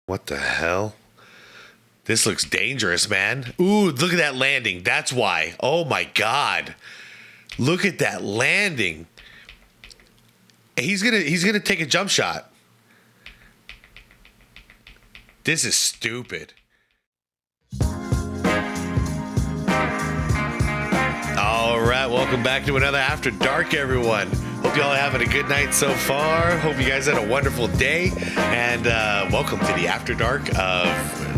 What the hell? This looks dangerous, man. Ooh, look at that landing. That's why. Oh my God. Look at that landing. He's gonna take a jump shot. This is stupid. All right, welcome back to another After Dark, everyone. Hope y'all are having a good night so far. Hope you guys had a wonderful day. And welcome to the After Dark of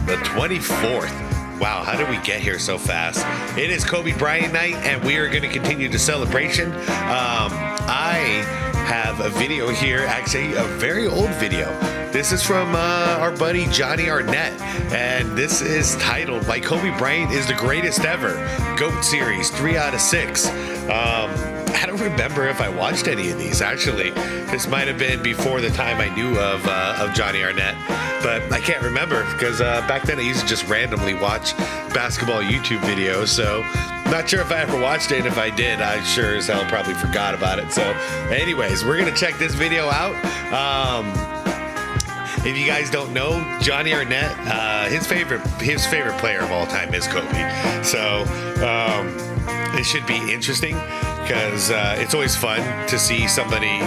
the 24th. Wow, how did we get here so fast? It is Kobe Bryant night, and we are going to continue the celebration. I have a video here, actually a very old video. This is from our buddy Johnny Arnett, and this is titled "Why Kobe Bryant is the Greatest Ever." GOAT Series, 3 out of 6. I don't remember if I watched any of these, actually. This might have been before the time I knew of Johnny Arnett, but I can't remember because back then I used to just randomly watch basketball YouTube videos, so not sure if I ever watched it. If I did, I sure as hell probably forgot about it. So anyways, we're going to check this video out. If you guys don't know, Johnny Arnett, his favorite player of all time is Kobe. So it should be interesting because it's always fun to see somebody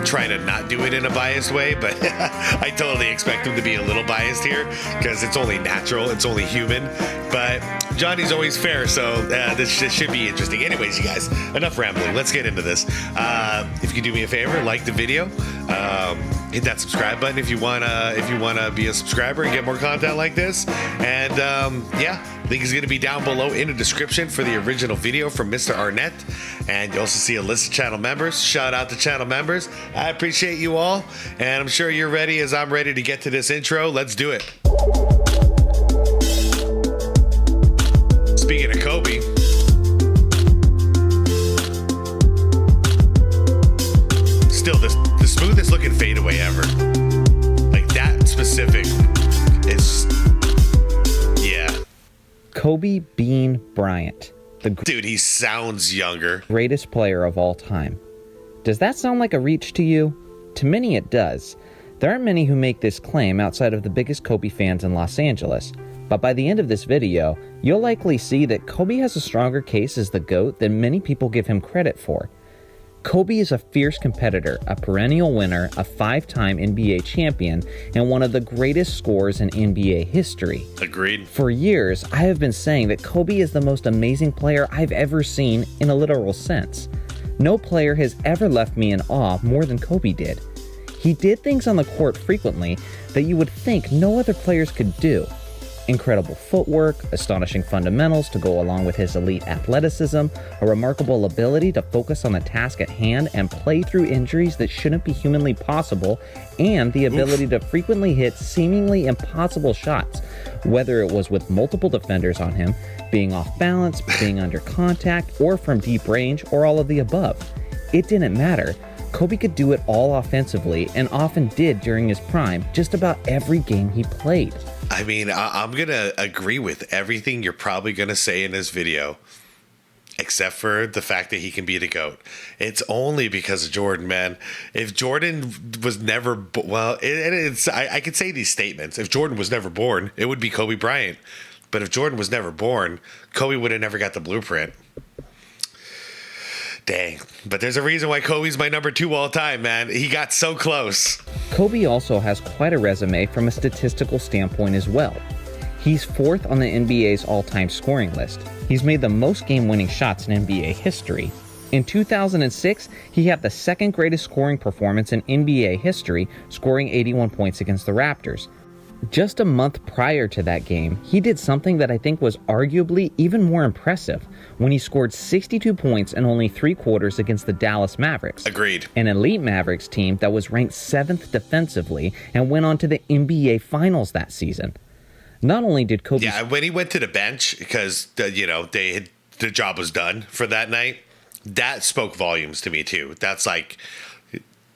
try to not do it in a biased way, but I totally expect him to be a little biased here because it's only natural, it's only human. But Johnny's always fair, so this should be interesting. Anyways, you guys, enough rambling. Let's get into this. If you could do me a favor, like the video, hit that subscribe button if you wanna be a subscriber and get more content like this. And yeah, link is gonna be down below in the description for the original video from Mr. Arnett. And you also see a list of channel members. Shout out to channel members. I appreciate you all, and I'm sure you're ready as I'm ready to get to this intro. Let's do it. Speaking of Kobe, still the smoothest looking fadeaway ever. Like that specific is, yeah. Kobe Bean Bryant. Dude, he sounds younger. Greatest player of all time. Does that sound like a reach to you? To many it does. There aren't many who make this claim outside of the biggest Kobe fans in Los Angeles. But by the end of this video, you'll likely see that Kobe has a stronger case as the GOAT than many people give him credit for. Kobe is a fierce competitor, a perennial winner, a 5-time NBA champion, and one of the greatest scorers in NBA history. Agreed. For years, I have been saying that Kobe is the most amazing player I've ever seen in a literal sense. No player has ever left me in awe more than Kobe did. He did things on the court frequently that you would think no other players could do. Incredible footwork, astonishing fundamentals to go along with his elite athleticism, a remarkable ability to focus on the task at hand and play through injuries that shouldn't be humanly possible, and the ability to frequently hit seemingly impossible shots, whether it was with multiple defenders on him, being off balance, being under contact, or from deep range, or all of the above. It didn't matter. Kobe could do it all offensively, and often did during his prime, just about every game he played. I mean, I'm going to agree with everything you're probably going to say in this video, except for the fact that he can be the GOAT. It's only because of Jordan, man. If Jordan was never, I could say these statements. If Jordan was never born, it would be Kobe Bryant. But if Jordan was never born, Kobe would have never got the blueprint. Dang. But there's a reason why Kobe's my number 2 all time, man. He got so close. Kobe also has quite a resume from a statistical standpoint as well. He's 4th on the NBA's all-time scoring list. He's made the most game-winning shots in NBA history. In 2006, he had the 2nd greatest scoring performance in NBA history, scoring 81 points against the Raptors. Just a month prior to that game, he did something that I think was arguably even more impressive when he scored 62 points in only 3 quarters against the Dallas Mavericks. Agreed. An elite Mavericks team that was ranked 7th defensively and went on to the NBA Finals that season. Not only did Kobe... Yeah, when he went to the bench, because, the job was done for that night, that spoke volumes to me, too. That's like...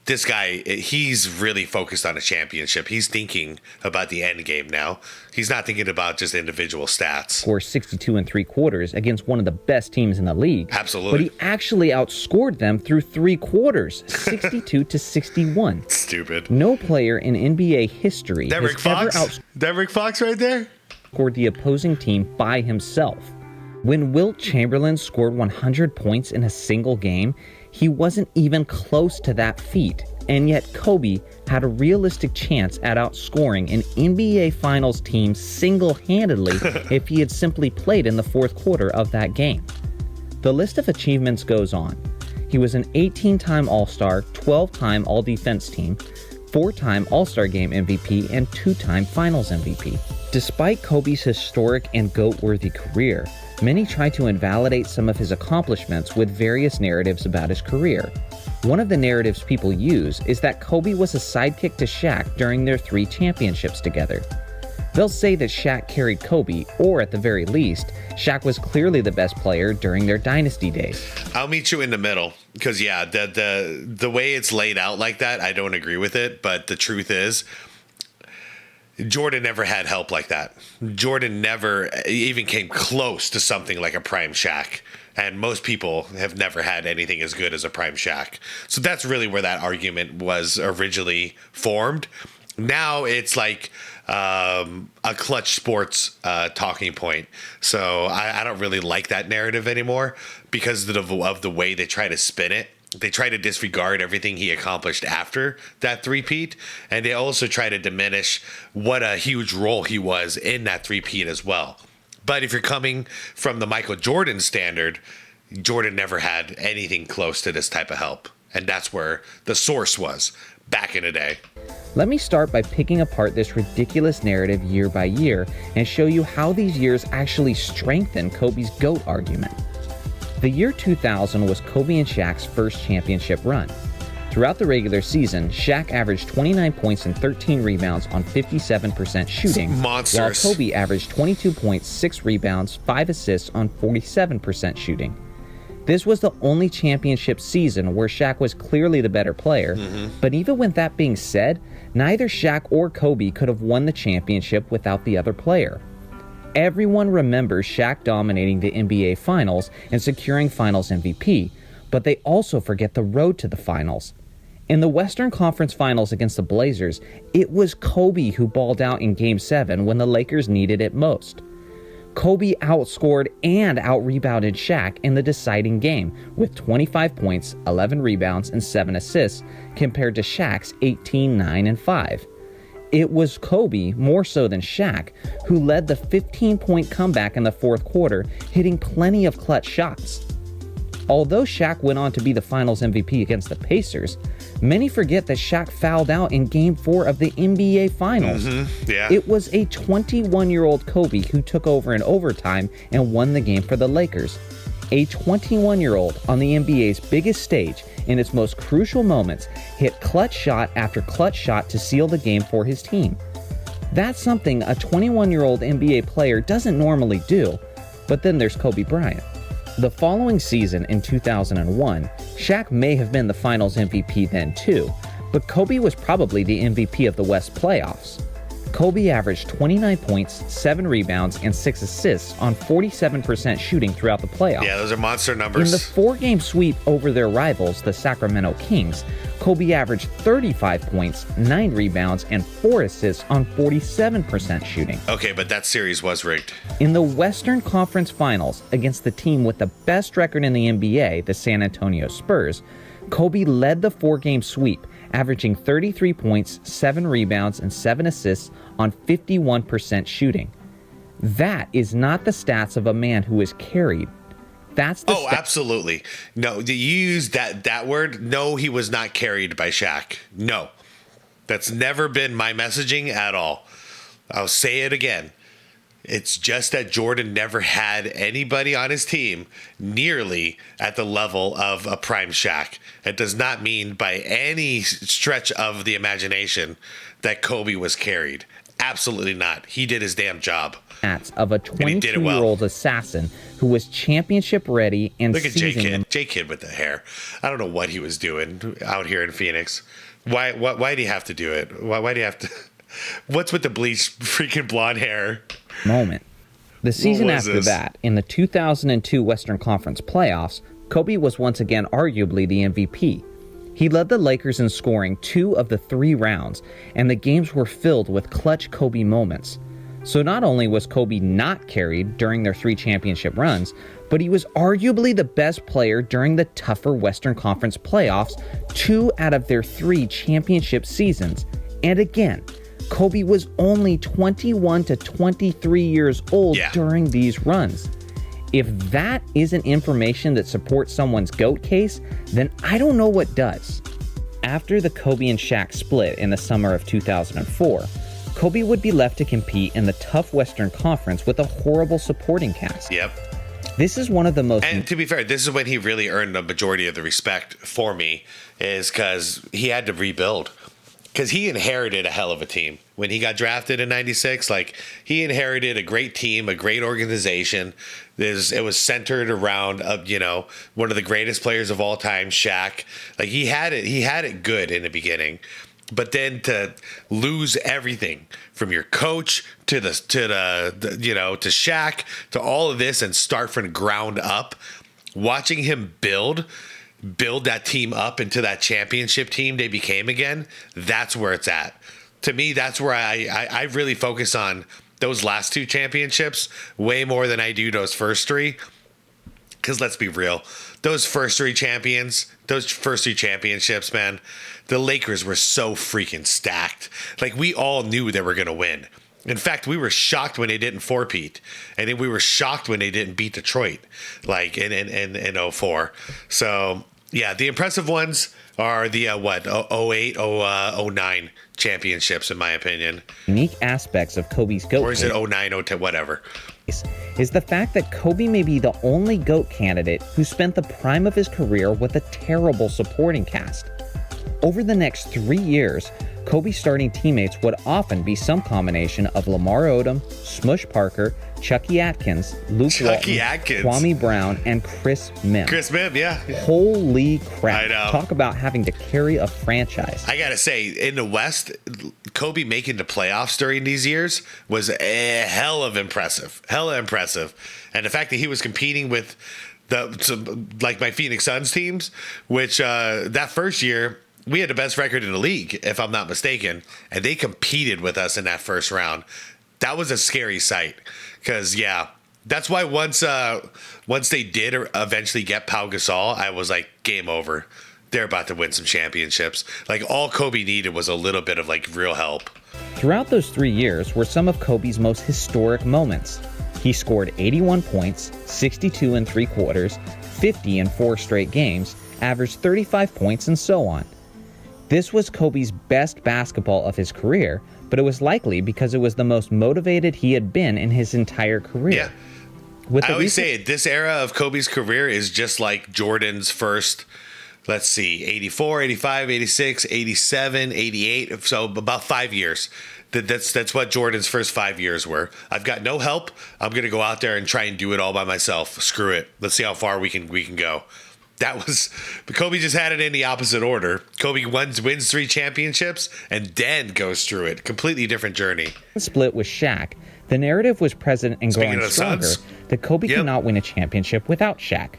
this guy, he's really focused on a championship. He's thinking about the end game now. He's not thinking about just individual stats. Scored 62 3/4 against one of the best teams in the league. Absolutely. But he actually outscored them through 3 quarters, 62-61. Stupid. No player in NBA history That has Rick Fox? That Rick Fox right there? outscored the opposing team by himself. When Wilt Chamberlain scored 100 points in a single game, he wasn't even close to that feat, and yet Kobe had a realistic chance at outscoring an NBA Finals team single-handedly if he had simply played in the fourth quarter of that game. The list of achievements goes on. He was an 18-time All-Star, 12-time All-Defense Team, 4-time All-Star Game MVP, and 2-time Finals MVP. Despite Kobe's historic and GOAT-worthy career, many try to invalidate some of his accomplishments with various narratives about his career. One of the narratives people use is that Kobe was a sidekick to Shaq during their 3 championships together. They'll say that Shaq carried Kobe, or at the very least, Shaq was clearly the best player during their dynasty days. I'll meet you in the middle, because yeah, the way it's laid out like that, I don't agree with it, but the truth is, Jordan never had help like that. Jordan never even came close to something like a prime Shaq. And most people have never had anything as good as a prime Shaq. So that's really where that argument was originally formed. Now it's like a clutch sports talking point. So I don't really like that narrative anymore because of the way they try to spin it. They try to disregard everything he accomplished after that three-peat, and they also try to diminish what a huge role he was in that three-peat as well. But if you're coming from the Michael Jordan standard, Jordan never had anything close to this type of help, and that's where the source was back in the day. Let me start by picking apart this ridiculous narrative year by year and show you how these years actually strengthen Kobe's GOAT argument. The year 2000 was Kobe and Shaq's first championship run. Throughout the regular season, Shaq averaged 29 points and 13 rebounds on 57% shooting, Monsters. while Kobe averaged 22 points, 6 rebounds, 5 assists on 47% shooting. This was the only championship season where Shaq was clearly the better player, but even with that being said, neither Shaq or Kobe could have won the championship without the other player. Everyone remembers Shaq dominating the NBA Finals and securing Finals MVP, but they also forget the road to the Finals. In the Western Conference Finals against the Blazers, it was Kobe who balled out in Game 7 when the Lakers needed it most. Kobe outscored and out-rebounded Shaq in the deciding game with 25 points, 11 rebounds, and 7 assists compared to Shaq's 18, 9, and 5. It was Kobe, more so than Shaq, who led the 15-point comeback in the fourth quarter, hitting plenty of clutch shots. Although Shaq went on to be the Finals MVP against the Pacers, many forget that Shaq fouled out in Game 4 of the NBA Finals. Yeah. It was a 21-year-old Kobe who took over in overtime and won the game for the Lakers. A 21-year-old on the NBA's biggest stage in its most crucial moments hit clutch shot after clutch shot to seal the game for his team. That's something a 21-year-old NBA player doesn't normally do, but then there's Kobe Bryant. The following season in 2001, Shaq may have been the Finals MVP then too, but Kobe was probably the MVP of the West playoffs. Kobe averaged 29 points, 7 rebounds, and 6 assists on 47% shooting throughout the playoffs. Yeah, those are monster numbers. In the 4-game sweep over their rivals, the Sacramento Kings, Kobe averaged 35 points, 9 rebounds, and 4 assists on 47% shooting. Okay, but that series was rigged. In the Western Conference Finals against the team with the best record in the NBA, the San Antonio Spurs, Kobe led the 4-game sweep, averaging 33 points, 7 rebounds, and 7 assists on 51% shooting. That is not the stats of a man who is carried. That's the absolutely. No, you use that word. No, he was not carried by Shaq. No. That's never been my messaging at all. I'll say it again. It's just that Jordan never had anybody on his team nearly at the level of a prime Shaq. It does not mean by any stretch of the imagination that Kobe was carried. Absolutely not. He did his damn job. Of a 22-year-old assassin who was championship ready and look at J Kid with the hair. I don't know what he was doing out here in Phoenix. Why do you have to do it? Why do you have to? What's with the bleached freaking blonde hair? Moment. The season after that, in the 2002 Western Conference playoffs, Kobe was once again arguably the MVP. He led the Lakers in scoring 2 of the 3 rounds, and the games were filled with clutch Kobe moments. So not only was Kobe not carried during their 3 championship runs, but he was arguably the best player during the tougher Western Conference playoffs 2 out of their 3 championship seasons. And again, Kobe was only 21 to 23 years old during these runs. If that isn't information that supports someone's GOAT case, then I don't know what does. After the Kobe and Shaq split in the summer of 2004, Kobe would be left to compete in the tough Western Conference with a horrible supporting cast. Yep. This is one of the most... And to be fair, this is when he really earned the majority of the respect for me, is because he had to rebuild. Because he inherited a hell of a team. When he got drafted in 96, he inherited a great team, a great organization. It was centered around, one of the greatest players of all time, Shaq. He had it good in the beginning. But then to lose everything from your coach to to Shaq to all of this and start from the ground up, watching him build that team up into that championship team they became again, that's where it's at. To me, that's where I really focus on those last 2 championships way more than I do those first 3. Because let's be real, those first 3 championships, man, the Lakers were so freaking stacked. We all knew they were going to win. In fact, we were shocked when they didn't four-peat. And then we were shocked when they didn't beat Detroit, in 04. So, yeah, the impressive ones are the, 08, 09 championships, in my opinion. Unique aspects of Kobe's GOAT Or is it 09, 010, whatever. Is the fact that Kobe may be the only GOAT candidate who spent the prime of his career with a terrible supporting cast. Over the next 3 years, Kobe's starting teammates would often be some combination of Lamar Odom, Smush Parker, Chucky Atkins, Luke Walton, Kwame Brown, and Chris Mihm. Chris Mihm, yeah. Holy crap. I know. Talk about having to carry a franchise. I got to say, in the West, Kobe making the playoffs during these years was hella impressive. And the fact that he was competing with my Phoenix Suns teams, which that first year, we had the best record in the league, if I'm not mistaken, and they competed with us in that first round. That was a scary sight, because that's why once they did eventually get Pau Gasol, I was like, game over. They're about to win some championships. All Kobe needed was a little bit of real help. Throughout those 3 years were some of Kobe's most historic moments. He scored 81 points, 62 in 3 quarters, 50 in 4 straight games, averaged 35 points, and so on. This was Kobe's best basketball of his career, but it was likely because it was the most motivated he had been in his entire career. Yeah. I always say this era of Kobe's career is just like Jordan's first, 84, 85, 86, 87, 88. So about 5 years. That's what Jordan's first 5 years were. I've got no help. I'm going to go out there and try and do it all by myself. Screw it. Let's see how far we can go. But Kobe just had it in the opposite order. Kobe wins 3 championships and then goes through it. Completely different journey. Split with Shaq, the narrative was present and growing stronger that Kobe cannot win a championship without Shaq.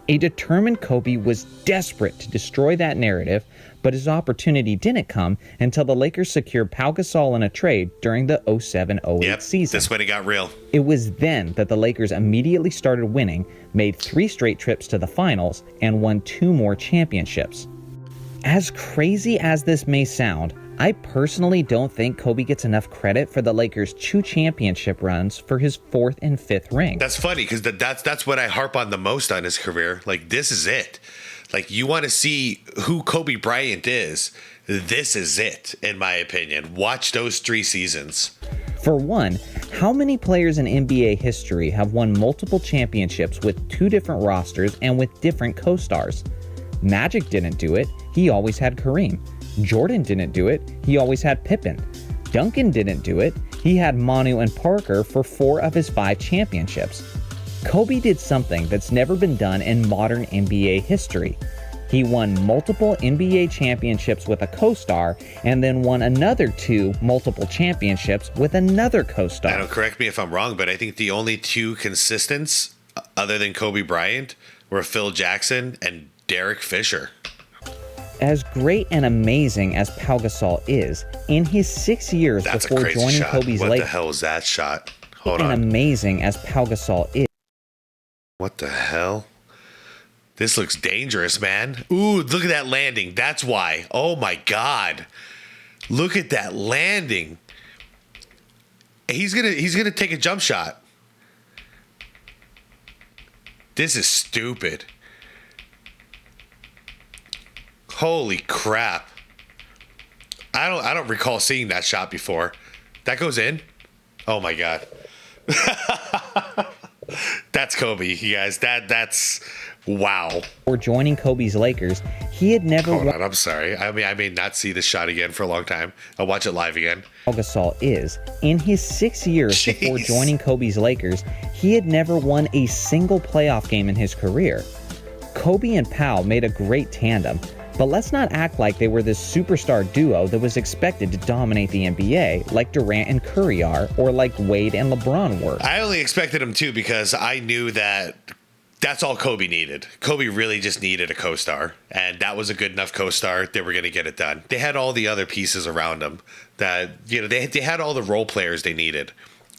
A determined Kobe was desperate to destroy that narrative, but his opportunity didn't come until the Lakers secured Pau Gasol in a trade during the 07-08 season. That's when it got real. It was then that the Lakers immediately started winning, made 3 straight trips to the finals, and won 2 more championships. As crazy as this may sound, I personally don't think Kobe gets enough credit for the Lakers' 2 championship runs for his 4th and 5th ring. That's funny, because that's what I harp on the most on his career. This is it. You want to see who Kobe Bryant is. This is it, in my opinion. Watch those 3 seasons. For one, how many players in NBA history have won multiple championships with 2 different rosters and with different co-stars? Magic didn't do it. He always had Kareem. Jordan didn't do it. He always had Pippen. Duncan didn't do it. He had Manu and Parker for 4 of his 5 championships. Kobe did something that's never been done in modern NBA history. He won multiple NBA championships with a co-star and then won another 2 multiple championships with another co-star. I don't, correct me if I'm wrong, but I think the only 2 consistents other than Kobe Bryant were Phil Jackson and Derek Fisher. As great and amazing as Pau Gasol is, in his 6 years That's before joining shot. Kobe's What Lakers, the hell was that shot? Hold and on. amazing as Pau Gasol is, What the hell? This looks dangerous, man. Ooh, look at that landing. That's why. Oh my God. Look at that landing. He's gonna take a jump shot. This is stupid. Holy crap. I don't recall seeing that shot before. That goes in? Oh my God. That's Kobe, you guys. That's wow. before joining Kobe's Lakers, he had never Hold won. on, I'm sorry. I may not see this shot again for a long time. I'll watch it live again. Pau Gasol is, in his 6 years before Jeez. joining Kobe's Lakers, he had never won a single playoff game in his career. Kobe and Pau made a great tandem, but let's not act like they were this superstar duo that was expected to dominate the NBA like Durant and Curry are, or like Wade and LeBron were. I only expected him to because I knew that that's all Kobe needed. Kobe really just needed a co-star, and that was a good enough co-star. They were going to get it done. They had all the other pieces around him that, you know, they had all the role players they needed.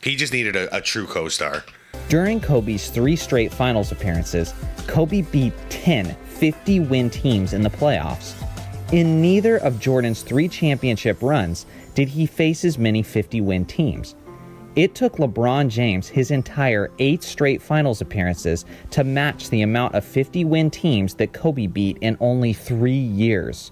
He just needed a true co-star. During Kobe's 3 straight finals appearances, Kobe beat 10 50-win teams in the playoffs. In neither of Jordan's 3 championship runs did he face as many 50-win teams. It took LeBron James his entire 8 straight finals appearances to match the amount of 50-win teams that Kobe beat in only 3 years.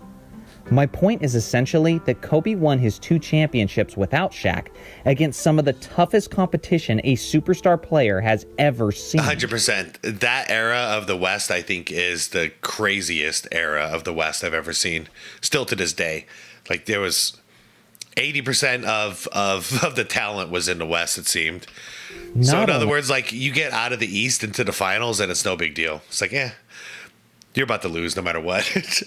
My point is essentially that Kobe won his 2 championships without Shaq against some of the toughest competition a superstar player has ever seen. 100%. That era of the West, I think, is the craziest era of the West I've ever seen. Still to this day. Like, there was 80% of the talent was in the West, it seemed. So in other words, like, you get out of the East into the finals and it's no big deal. It's like, you're about to lose no matter what.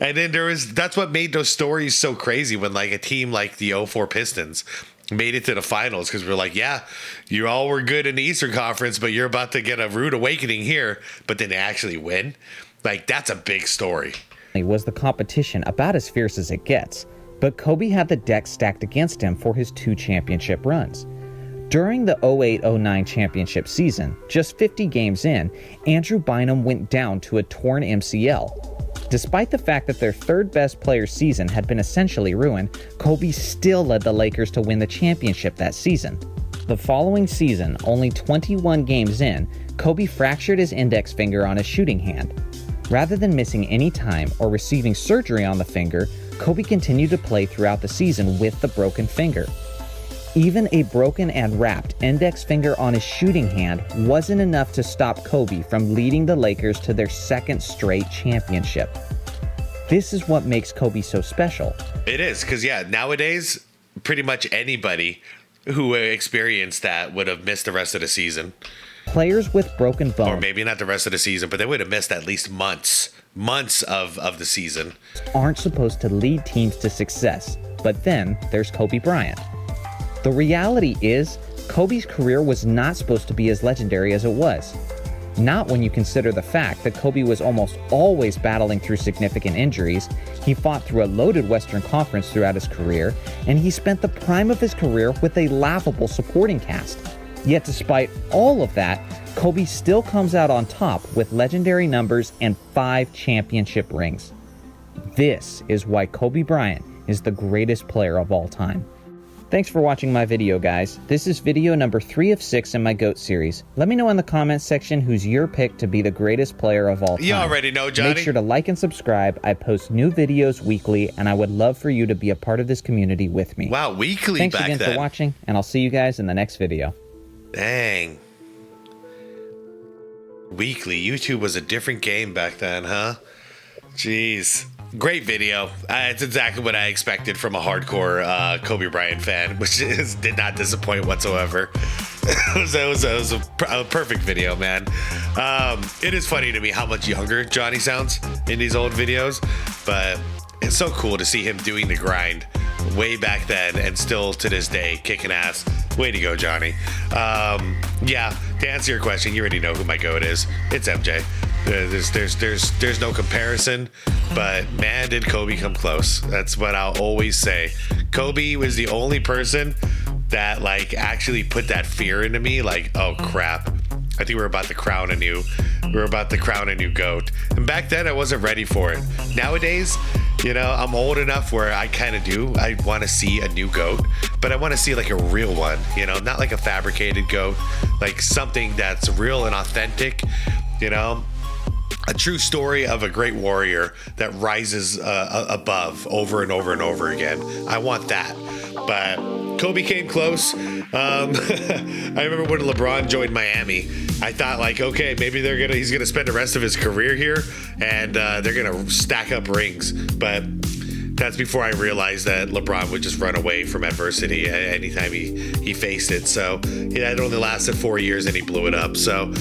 And then that's what made those stories so crazy when like a team like the 04 Pistons made it to the finals, because we're like, yeah, you all were good in the Eastern Conference, but you're about to get a rude awakening here. But then they actually win. Like, that's a big story. Was the competition about as fierce as it gets, but Kobe had the deck stacked against him for his 2 championship runs. During the 08-09 championship season, just 50 games in, Andrew Bynum went down to a torn MCL. Despite the fact that their 3rd best player's season had been essentially ruined, Kobe still led the Lakers to win the championship that season. The following season, only 21 games in, Kobe fractured his index finger on his shooting hand. Rather than missing any time or receiving surgery on the finger, Kobe continued to play throughout the season with the broken finger. Even a broken and wrapped index finger on his shooting hand wasn't enough to stop Kobe from leading the Lakers to their 2nd straight championship. This is what makes Kobe so special. It is, because, nowadays, pretty much anybody who experienced that would have missed the rest of the season. Players with broken bones, or maybe not the rest of the season, but they would have missed at least months of the season, aren't supposed to lead teams to success. But then there's Kobe Bryant. The reality is, Kobe's career was not supposed to be as legendary as it was. Not when you consider the fact that Kobe was almost always battling through significant injuries, he fought through a loaded Western Conference throughout his career, and he spent the prime of his career with a laughable supporting cast. Yet despite all of that, Kobe still comes out on top with legendary numbers and 5 championship rings. This is why Kobe Bryant is the greatest player of all time. Thanks for watching my video, guys. This is video number 3 of 6 in my GOAT series. Let me know in the comments section who's your pick to be the greatest player of all time. You already know, Johnny. Make sure to like and subscribe. I post new videos weekly, and I would love for you to be a part of this community with me. Wow, weekly Thanks back again then. for watching, and I'll see you guys in the next video. Dang. Weekly. YouTube was a different game back then, huh? Jeez. Great video. It's exactly what I expected from a hardcore Kobe Bryant fan, which did not disappoint whatsoever. it was a perfect video, man. It is funny to me how much younger Johnny sounds in these old videos, but it's so cool to see him doing the grind way back then and still to this day kicking ass. Way to go, Johnny. Yeah, to answer your question, you already know who my GOAT is. It's MJ. There's no comparison, but man, did Kobe come close. That's what I'll always say. Kobe was the only person that like actually put that fear into me. Like, oh crap, I think we're about to crown a new GOAT. And back then I wasn't ready for it. Nowadays, you know, I'm old enough where I kind of do. I want to see a new GOAT, but I want to see like a real one, you know, not like a fabricated GOAT, like something that's real and authentic, you know, a true story of a great warrior that rises above over and over and over again. I want that. But Kobe came close. I remember when LeBron joined Miami, I thought like, okay, maybe he's gonna spend the rest of his career here, and they're gonna stack up rings. But that's before I realized that LeBron would just run away from adversity anytime he faced it. So yeah, it only lasted 4 years and he blew it up. So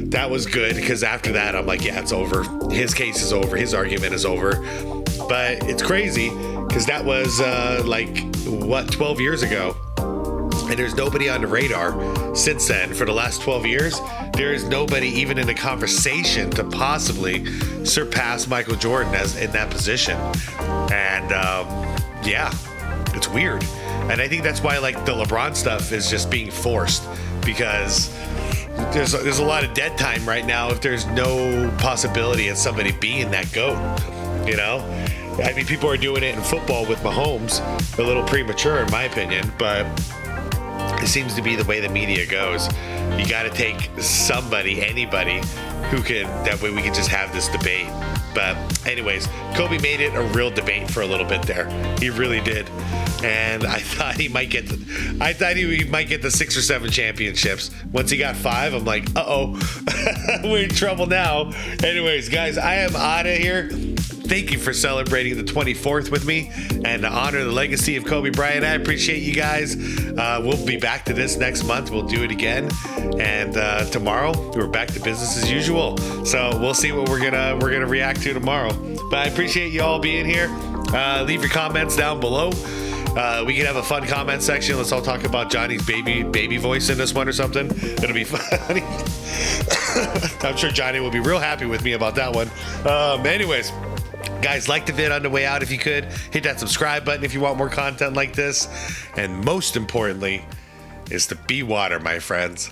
that was good, because after that I'm like, yeah, it's over. His case is over. His argument is over. But it's crazy because that was 12 years ago. And there's nobody on the radar since then. For the last 12 years, there is nobody even in the conversation to possibly surpass Michael Jordan in that position. And yeah, it's weird. And I think that's why like the LeBron stuff is just being forced, because there's a lot of dead time right now if there's no possibility of somebody being that GOAT, you know? I mean, people are doing it in football with Mahomes, a little premature in my opinion, but it seems to be the way the media goes. You got to take anybody who can, that way we can just have this debate. But anyways, Kobe made it a real debate for a little bit there. He really did. And I thought he might get the 6 or 7 championships. Once he got 5, I'm like, uh-oh, we're in trouble now. Anyways, guys, I am out of here. Thank you for celebrating the 24th with me and to honor the legacy of Kobe Bryant. I appreciate you guys. We'll be back to this next month. We'll do it again. And tomorrow we're back to business as usual. So we'll see what we're gonna react to tomorrow. But I appreciate you all being here. Leave your comments down below. We can have a fun comment section. Let's all talk about Johnny's baby voice in this one or something. It'll be funny. I'm sure Johnny will be real happy with me about that one. Anyways, guys, like the vid on the way out if you could. Hit that subscribe button if you want more content like this. And most importantly is to be water, my friends.